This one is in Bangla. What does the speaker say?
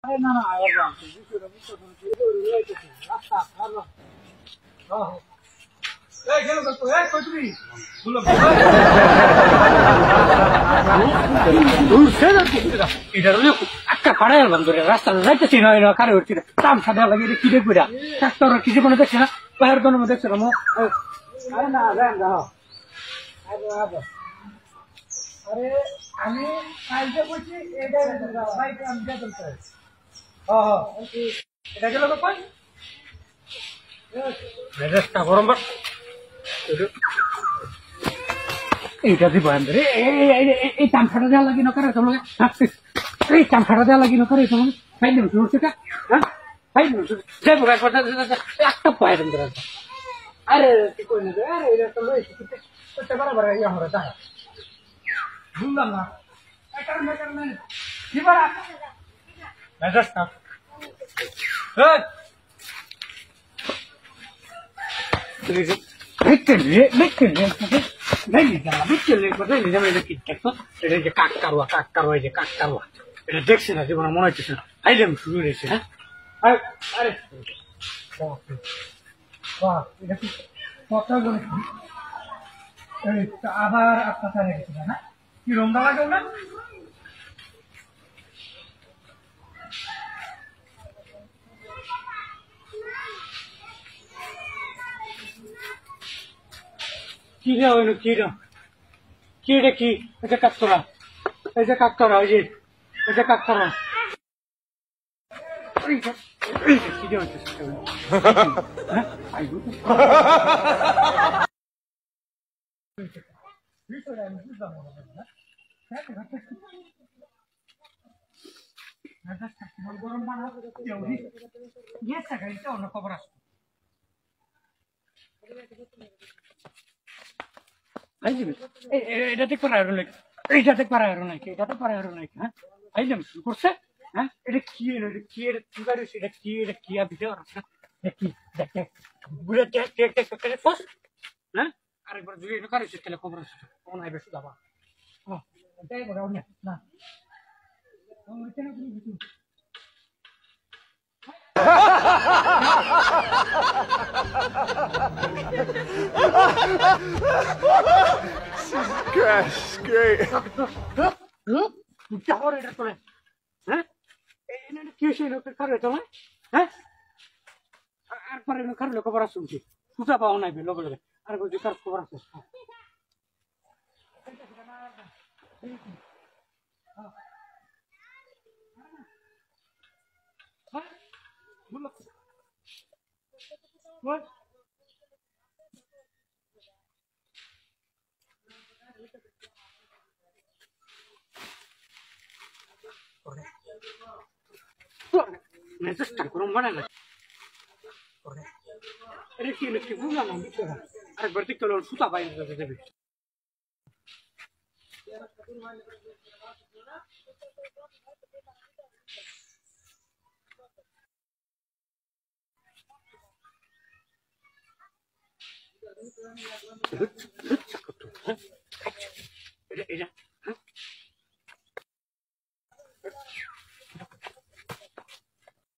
আরে না না আবার রাখছি বিষয়টা বুঝতে পারছি রাস্তা ভালো হ্যাঁ এই গেল তো এই কই তুমি বলো দূর সে না এটা হলো একটা ফাড়ায় বন্ধরে রাস্তা যাইতেছি না না কারে উঠছি তাম সাদা লাগে কি দেখবো এটা ট্রাক্টর কি জীবনে দেখছ না বাইরের দোনো দেখছ না মো আরে না যান যাও আরে আরে আমি কালকে বলছি এটা বাইক আমি যা চলতে হ্যাঁ এটা গেল কই মেজাজটা গরম বাট এইটা দিব আন্দরে এই চামড়াটা দেওয়া লাগি না করে তোমাকে এই চামড়াটা দেওয়া লাগি না করে তোমাকে খাই নেব শুরুটা হ্যাঁ খাই নেব যাই বড় একবার একটা পায়ের আন্দরে আরে কি কই না আরে এটা তো লইছি করতে বরাবর ইয়া হরে তাই বুঝলাম না এটার মেটার মানে দিবারা মেজাজটা এই এটা দেখছি না জীবনে মনে হচ্ছে না আইলেম শুরু হয়েছে হ্যাঁ আরে এটা কি কথা বলে আবার আপনার রেখেছিল না কি রোমটা লাগেও না কি রে হইলো কি রে কি রে কি এই যে কাকতরা এই যে কাকতরা ওই যে এই যে কাকতরা কি রে হইছে হ্যাঁ আইবো ভিতরে আমি বুঝলাম না হ্যাঁ গরম বানা ইয়ে টাকা অন্য খবর আসবে এটাতে পারা নাকি এইটাতে পারা নাকি এটাতে পারা নাকি হ্যাঁ আইলাম করছে হ্যাঁ এটা কি এটা কি এটা কি গাড়ি এটা কি ভিডিও কি দেখে বুড়ে হ্যাঁ আরেকবার যদি এটা কারো তাহলে খবর আসছে কোন আইবে শুধু আবার হ্যাঁ এটাই বড় না Gosh, great. খবর শুনছি সুতা পাও নাই লগে লগে আর বলছি তার খবর আছে মেসেজটা গরম বাড়ে না এটা কি বুঝলাম না আরেকবার দেখতে হলো সুতা বাইরে দেবে এটা